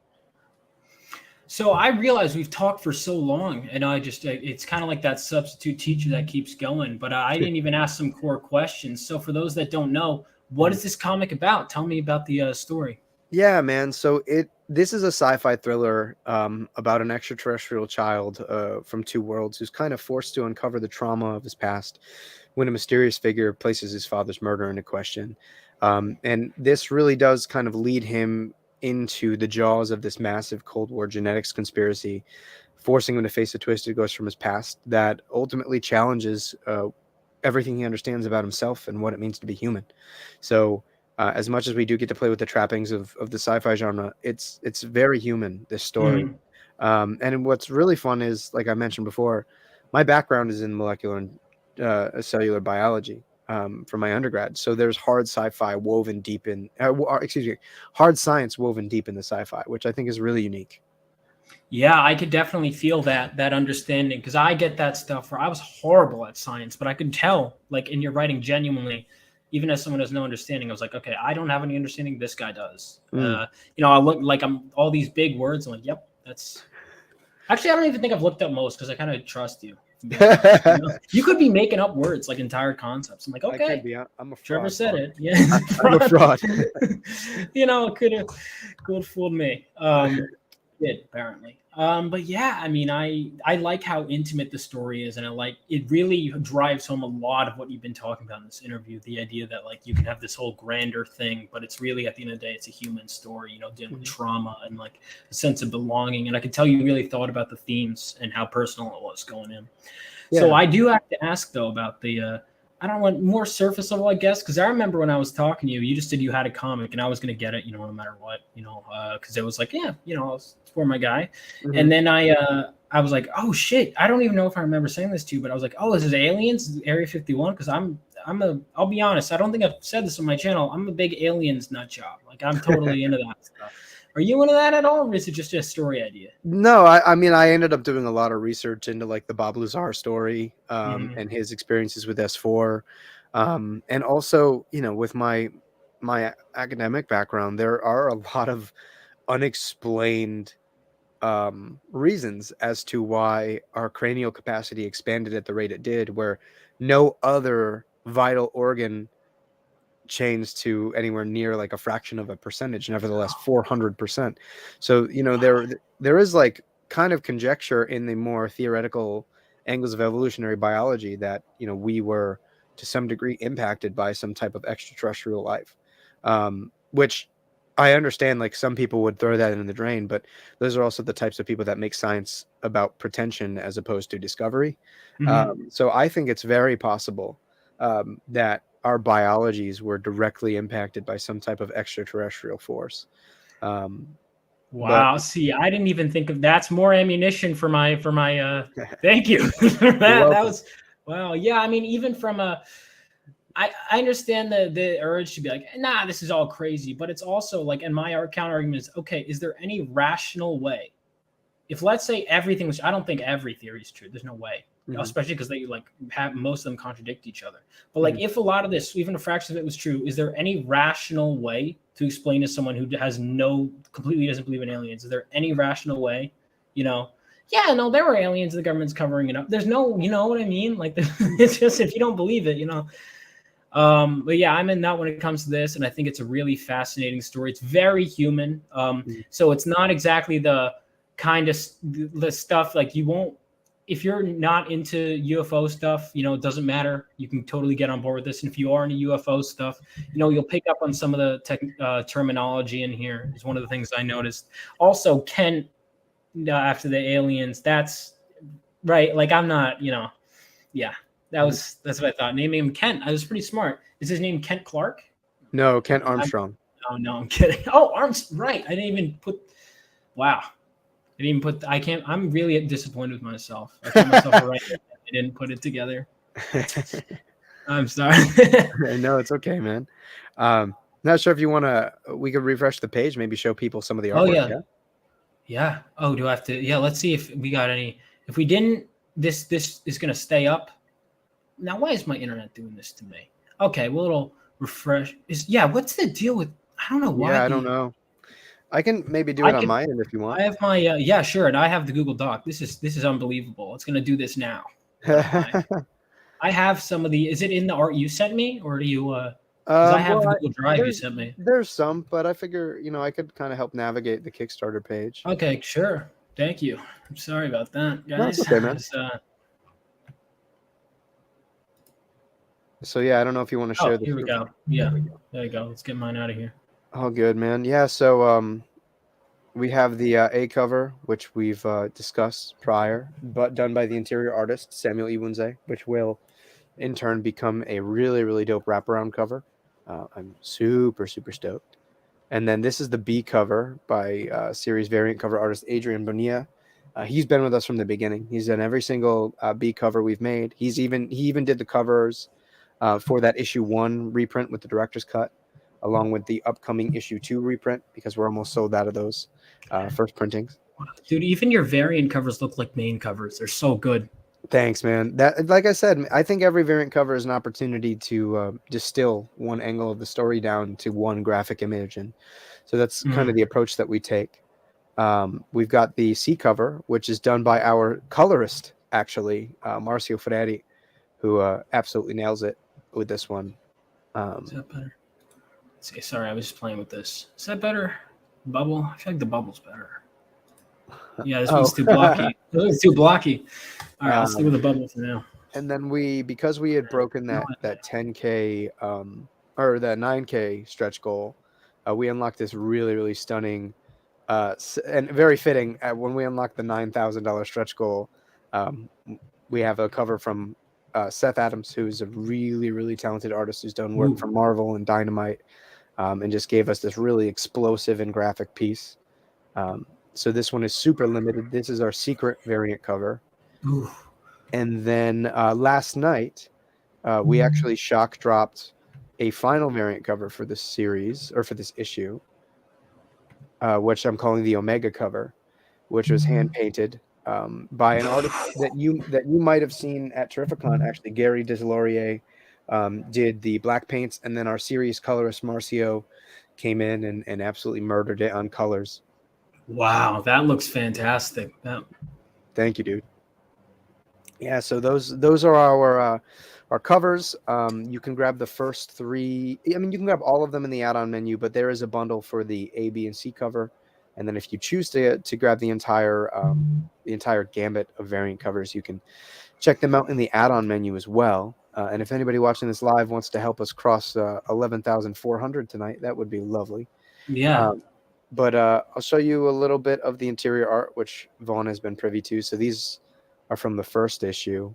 A: So I realize we've talked for so long, and it's kind of like that substitute teacher that keeps going. But I didn't even ask some core questions. So for those that don't know, what is this comic about? Tell me about the story.
B: Yeah, man. So this is a sci-fi thriller about an extraterrestrial child from two worlds who's kind of forced to uncover the trauma of his past when a mysterious figure places his father's murder into question. And this really does kind of lead him into the jaws of this massive Cold War genetics conspiracy, forcing him to face a twisted ghost from his past that ultimately challenges everything he understands about himself and what it means to be human. So as much as we do get to play with the trappings of the sci-fi genre, it's very human, this story. And what's really fun is, like I mentioned before, my background is in molecular and cellular biology from my undergrad. So there's hard sci-fi woven deep in, hard science woven deep in the sci-fi, which I think is really unique.
A: Yeah, I could definitely feel that understanding because I get that stuff where I was horrible at science, but I could tell, like in your writing, genuinely, even as someone who has no understanding, I was like, okay, I don't have any understanding. This guy does. I look like I'm all these big words. I'm like, yep, that's. Actually, I don't even think I've looked up most because I kind of trust you. You could be making up words like entire concepts. I'm like, okay,
B: I could be. I'm a fraud.
A: Trevor said it. Yeah,
B: I'm a fraud.
A: could have fooled me. Did apparently. But yeah, I mean, I like how intimate the story is, and it really drives home a lot of what you've been talking about in this interview. The idea that like you can have this whole grander thing, but it's really at the end of the day, it's a human story, dealing with trauma and like a sense of belonging. And I could tell you really thought about the themes and how personal it was going in. Yeah. So I do have to ask though about the I don't want more surface level, I guess, because I remember when I was talking to you, you just said you had a comic, and I was going to get it, no matter what, because it was like, yeah, it's for my guy. And then I was like, oh shit, I don't even know if I remember saying this to you, but I was like, oh, this is Aliens, Area 51, because I'll be honest, I don't think I've said this on my channel. I'm a big Aliens nut job. Like I'm totally into that stuff. Are you into that at all, or is it just a story idea?
B: No, I mean, I ended up doing a lot of research into like the Bob Lazar story and his experiences with S4. And also, with my academic background, there are a lot of unexplained reasons as to why our cranial capacity expanded at the rate it did, where no other vital organ changed to anywhere near like a fraction of a percentage, nevertheless 400%. So there is like kind of conjecture in the more theoretical angles of evolutionary biology that we were to some degree impacted by some type of extraterrestrial life, which I understand, like some people would throw that in the drain, but those are also the types of people that make science about pretension as opposed to discovery. So I think it's very possible that our biologies were directly impacted by some type of extraterrestrial force.
A: Wow. See, I didn't even think of that's more ammunition for my thank you for that. That was wow. Yeah. I mean, even from I understand the urge to be like, nah, this is all crazy, but it's also like, and my counter argument is, okay, is there any rational way? If let's say everything was, I don't think every theory is true. There's no way. especially because they like have most of them contradict each other. But like, if a lot of this, even a fraction of it was true, is there any rational way to explain to someone who has completely doesn't believe in aliens? Is there any rational way, yeah, no, there were aliens, the government's covering it up. There's no, you know what I mean? Like, it's just, if you don't believe it, but yeah, I'm in that when it comes to this, and I think it's a really fascinating story. It's very human. So it's not exactly the kind of the stuff like you won't, if you're not into UFO stuff, it doesn't matter. You can totally get on board with this. And if you are into UFO stuff, you'll pick up on some of the terminology in here. Is one of the things I noticed. Also, Kent, after the aliens, that's right. Like, I'm not, yeah. That's what I thought. Naming him Kent, I was pretty smart. Is his name Kent Clark?
B: No, Kent Armstrong.
A: No, I'm kidding. Oh, right. I didn't even put. Wow, I didn't even put. I can't. I'm really disappointed with myself. I told myself right. I didn't put it together. I'm sorry.
B: No, it's okay, man. Not sure if you want to. We could refresh the page, maybe show people some of the artwork.
A: Oh yeah. Oh, do I have to? Yeah. Let's see if we got any. If we didn't, this is gonna stay up. Now, why is my internet doing this to me? Okay, well, it'll refresh. What's the deal with? I don't know why.
B: Yeah, I don't know. I can maybe do it on my end if you want.
A: I have my sure, and I have the Google Doc. This is unbelievable. It's gonna do this now. I have some of the. Is it in the art you sent me, or do you? I have the Google Drive you sent me.
B: There's some, but I figure I could kind of help navigate the Kickstarter page.
A: Okay, sure. Thank you. I'm sorry about that, guys.
B: No, it's okay, man. So yeah, I don't know if you want to share this.
A: Here we go. Yeah, there you go. Let's get mine out of here.
B: Oh, good, man. Yeah, so we have the A cover, which we've discussed prior, but done by the interior artist Samuel Iwunze, which will in turn become a really, really dope wraparound cover. I'm super, super stoked. And then this is the B cover by series variant cover artist Adrian Bonilla. He's been with us from the beginning. He's done every single B cover we've made. He even did the covers for that issue 1 reprint with the director's cut, along with the upcoming issue 2 reprint, because we're almost sold out of those first printings.
A: Dude, even your variant covers look like main covers. They're so good.
B: Thanks, man. That, like I said, I think every variant cover is an opportunity to distill one angle of the story down to one graphic image, and so that's kind of the approach that we take. We've got the C cover, which is done by our colorist, actually, Marcio Ferreri, who absolutely nails it with this one.
A: Is that better? Let's see, sorry, I was just playing with this. Is that better? Bubble? I feel like the bubble's better. Yeah, this one's too blocky. This one's too blocky. All right, let's stick with the bubble for now.
B: And then because we had broken that 10K or that 9K stretch goal, we unlocked this really, really stunning and very fitting. When we unlocked the $9,000 stretch goal, we have a cover from Seth Adams, who's a really, really talented artist who's done work for Marvel and Dynamite, and just gave us this really explosive and graphic piece. So this one is super limited. This is our secret variant cover.
A: Ooh.
B: And then last night, we actually shock dropped a final variant cover for this series, or for this issue, which I'm calling the Omega cover, which was hand painted by an artist that you might have seen at Terrificon. Actually, Gary Deslauriers did the black paints, and then our series colorist Marcio came in and absolutely murdered it on colors.
A: Wow, that looks fantastic.
B: Thank you, dude. Yeah, so those are our covers. You can grab the first 3. I mean, you can grab all of them in the add-on menu, but there is a bundle for the A, B, and C cover. And then if you choose to grab the entire gambit of variant covers, you can check them out in the add-on menu as well. And if anybody watching this live wants to help us cross 11,400 tonight, that would be lovely.
A: Yeah.
B: But I'll show you a little bit of the interior art, which Vaughn has been privy to. So these are from the first issue.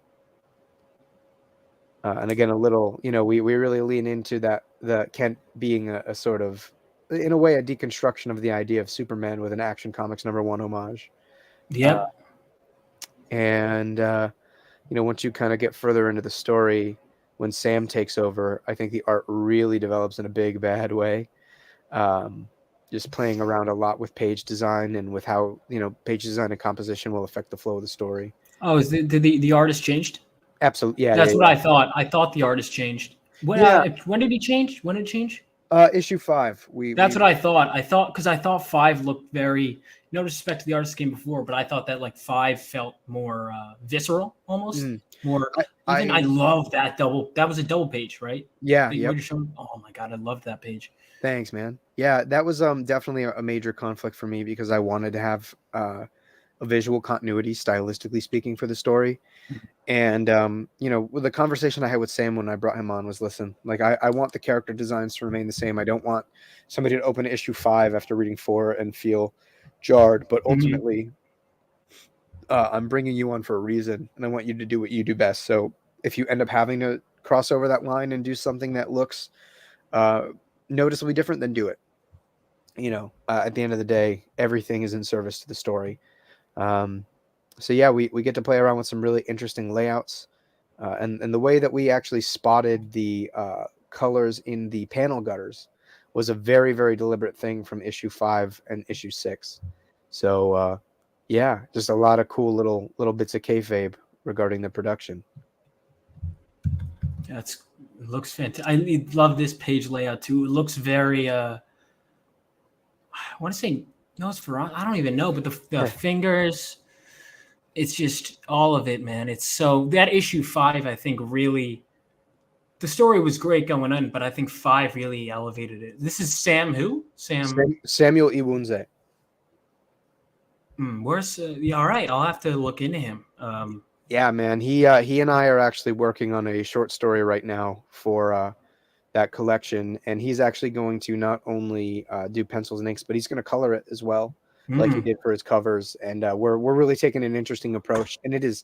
B: And again, a little, we really lean into that, the Kent being a sort of, in a way, a deconstruction of the idea of Superman with an Action Comics #1 homage.
A: Yep.
B: And once you kind of get further into the story, when Sam takes over, I think the art really develops in a big, bad way. Just playing around a lot with page design and with how, page design and composition will affect the flow of the story.
A: Oh, did the artist changed?
B: Absolutely. Yeah.
A: That's
B: Yeah.
A: what I thought. I thought the artist changed.
B: Yeah.
A: When did he change? When did it change?
B: Issue 5.
A: That's
B: We
A: what I thought. Because I thought 5 looked very, no disrespect to the artist came before, but I thought that like 5 felt more visceral, almost more. Even I
B: I
A: love that double. That was a double page, right?
B: yeah.
A: That you
B: Yep.
A: were showing. Oh my god, I loved that page.
B: Thanks, man. Yeah, that was definitely a major conflict for me because I wanted to have a visual continuity, stylistically speaking, for the story. And with the conversation I had with Sam when I brought him on was, listen, like I want the character designs to remain the same. I don't want somebody to open issue 5 after reading 4 and feel jarred. But ultimately, I'm bringing you on for a reason, and I want you to do what you do best. So if you end up having to cross over that line and do something that looks noticeably different, then do it. At the end of the day, everything is in service to the story. So yeah, we get to play around with some really interesting layouts, and the way that we actually spotted the colors in the panel gutters was a very, very deliberate thing from issue 5 and issue 6. So yeah, just a lot of cool little bits of kayfabe regarding the production.
A: It looks fantastic. I love this page layout too. It looks very. I want to say Nosferatu. I don't even know, but the fingers. It's just all of it, man. It's so that issue 5, I think, really. The story was great going on, but I think 5 really elevated it. This is Sam who?
B: Samuel Iwunze.
A: Where's all right? I'll have to look into him.
B: Yeah, man. He and I are actually working on a short story right now for that collection, and he's actually going to not only do pencils and inks, but he's going to color it as well, like he did for his covers. And we're really taking an interesting approach, and it is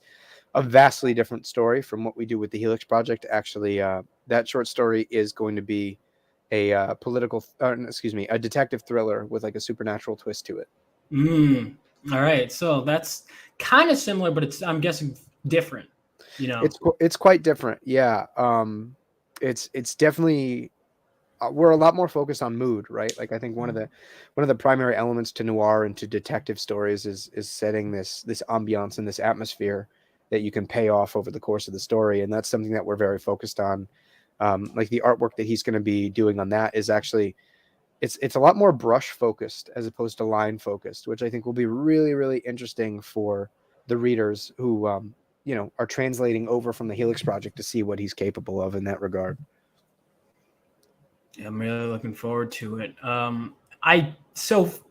B: a vastly different story from what we do with the Helix Project. Actually, that short story is going to be a a detective thriller with like a supernatural twist to it.
A: All right, so that's kind of similar, but I'm guessing different.
B: It's quite different. Yeah. It's definitely we're a lot more focused on mood, right? Like I think one of the primary elements to noir and to detective stories is setting this ambiance and this atmosphere that you can pay off over the course of the story, and that's something that we're very focused on. Like the artwork that he's going to be doing on that is actually it's a lot more brush focused as opposed to line focused, which I think will be really, really interesting for the readers who are translating over from the Helix Project to see what he's capable of in that regard.
A: Yeah, I'm really looking forward to it.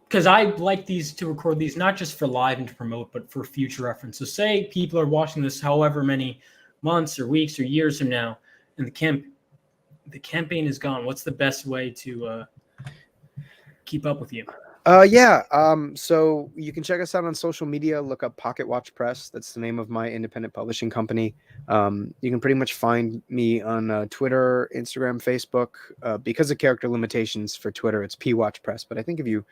A: Because I like to record these not just for live and to promote, but for future reference. So say people are watching this however many months or weeks or years from now, and the campaign is gone. What's the best way to keep up with you?
B: So you can check us out on social media. Look up Pocket Watch Press. That's the name of my independent publishing company. You can pretty much find me on Twitter, Instagram, Facebook. Because of character limitations for Twitter, it's P Watch Press. But I think if you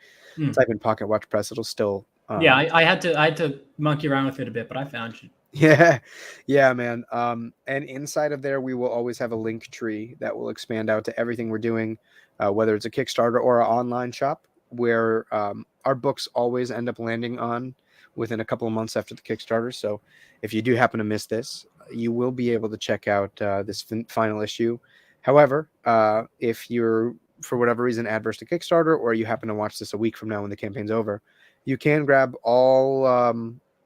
B: type in Pocket Watch Press, it'll still.
A: Yeah, I had to monkey around with it a bit, but I found you.
B: Yeah, man. And inside of there, we will always have a link tree that will expand out to everything we're doing, whether it's a Kickstarter or an online shop, where our books always end up landing on within a couple of months after the Kickstarter. So if you do happen to miss this, you will be able to check out this final issue. However, if you're, for whatever reason, adverse to Kickstarter, or you happen to watch this a week from now when the campaign's over, you can grab all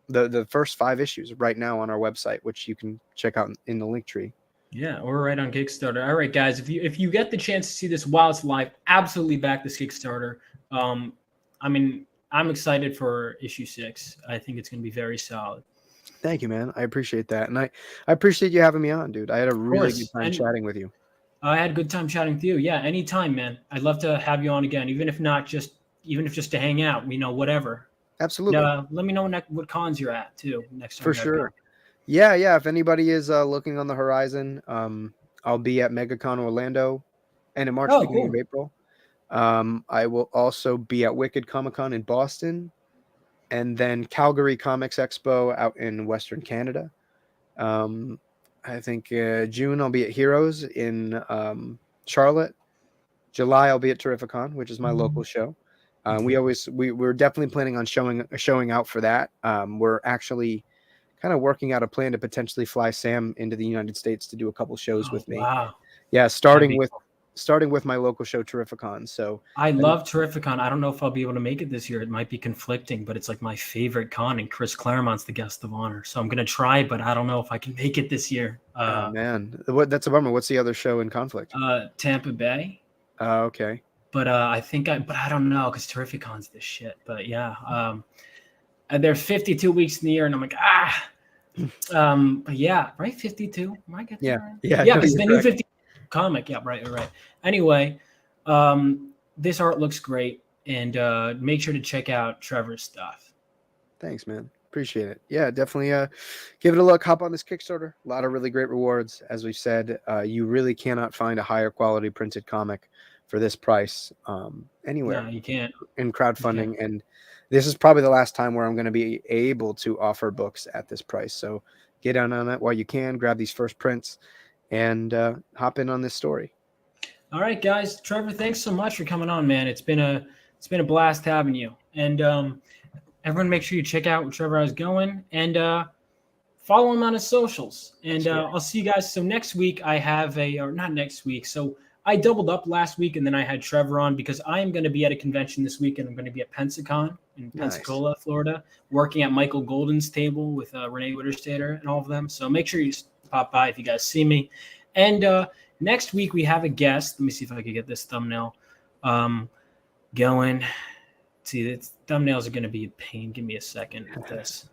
B: the first 5 issues right now on our website, which you can check out in the link tree.
A: Yeah, or right on Kickstarter. All right, guys, if you get the chance to see this while it's live, absolutely back this Kickstarter. I mean, I'm excited for issue 6. I think it's going to be very solid.
B: Thank you, man. I appreciate that, and I appreciate you having me on, dude. I had a really good time chatting with you.
A: I had a good time chatting with you. Yeah, anytime, man. I'd love to have you on again, even if just to hang out. Whatever.
B: Absolutely.
A: Let me know what cons you're at too next time.
B: For sure. Yeah. If anybody is looking on the horizon, I'll be at MegaCon Orlando, end of March, beginning of April. I will also be at Wicked Comic-Con in Boston, and then Calgary Comics Expo out in Western Canada. I think June I'll be at Heroes in Charlotte. July I'll be at Terrificon, which is my local show. We're definitely planning on showing out for that. We're actually kind of working out a plan to potentially fly Sam into the United States to do a couple shows with me.
A: Wow.
B: Yeah, starting with my local show, Terrificon. So
A: I love Terrificon. I don't know if I'll be able to make it this year. It might be conflicting, but it's like my favorite con, and Chris Claremont's the guest of honor. So I'm gonna try, but I don't know if I can make it this year.
B: Oh man, that's a bummer. What's the other show in conflict?
A: Tampa Bay.
B: Okay.
A: But I don't know, because Terrificon's the shit. But yeah, and they're 52 weeks in the year, and I'm like, but yeah, right, 52. Am I getting that right?
B: Yeah,
A: because the new 50 comic. Yeah, right. Anyway, this art looks great, and make sure to check out Trevor's stuff.
B: Thanks, man. Appreciate it. Yeah, definitely give it a look. Hop on this Kickstarter. A lot of really great rewards. As we've said, you really cannot find a higher quality printed comic for this price anywhere.
A: No, you can't.
B: In crowdfunding. And this is probably the last time where I'm going to be able to offer books at this price. So get on that while you can. Grab these first prints and hop in on this story.
A: All right, guys. Trevor, thanks so much for coming on, man. It's been a blast having you. And everyone, make sure you check out where Trevor is going, and follow him on his socials. And I'll see you guys. So next week I have not next week. So I doubled up last week, and then I had Trevor on because I am going to be at a convention this week, and I'm going to be at Pensacon in Pensacola, Florida, working at Michael Golden's table with Renee Witterstater and all of them. So make sure you pop by if you guys see me. And next week we have a guest. Let me see if I can get this thumbnail going. See, the thumbnails are going to be a pain. Give me a second with this.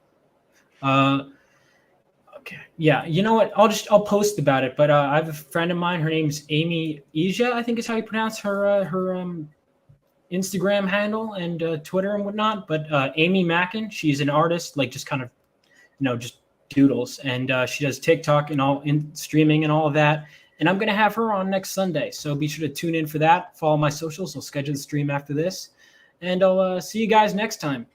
A: Okay. Yeah. You know what? I'll post about it. But I have a friend of mine. Her name's Amy Ija, I think is how you pronounce her Instagram handle and Twitter and whatnot. But Amy Mackin, she's an artist, like just kind of, just doodles. And she does TikTok and all in streaming and all of that. And I'm going to have her on next Sunday. So be sure to tune in for that. Follow my socials. I'll schedule the stream after this. And I'll see you guys next time.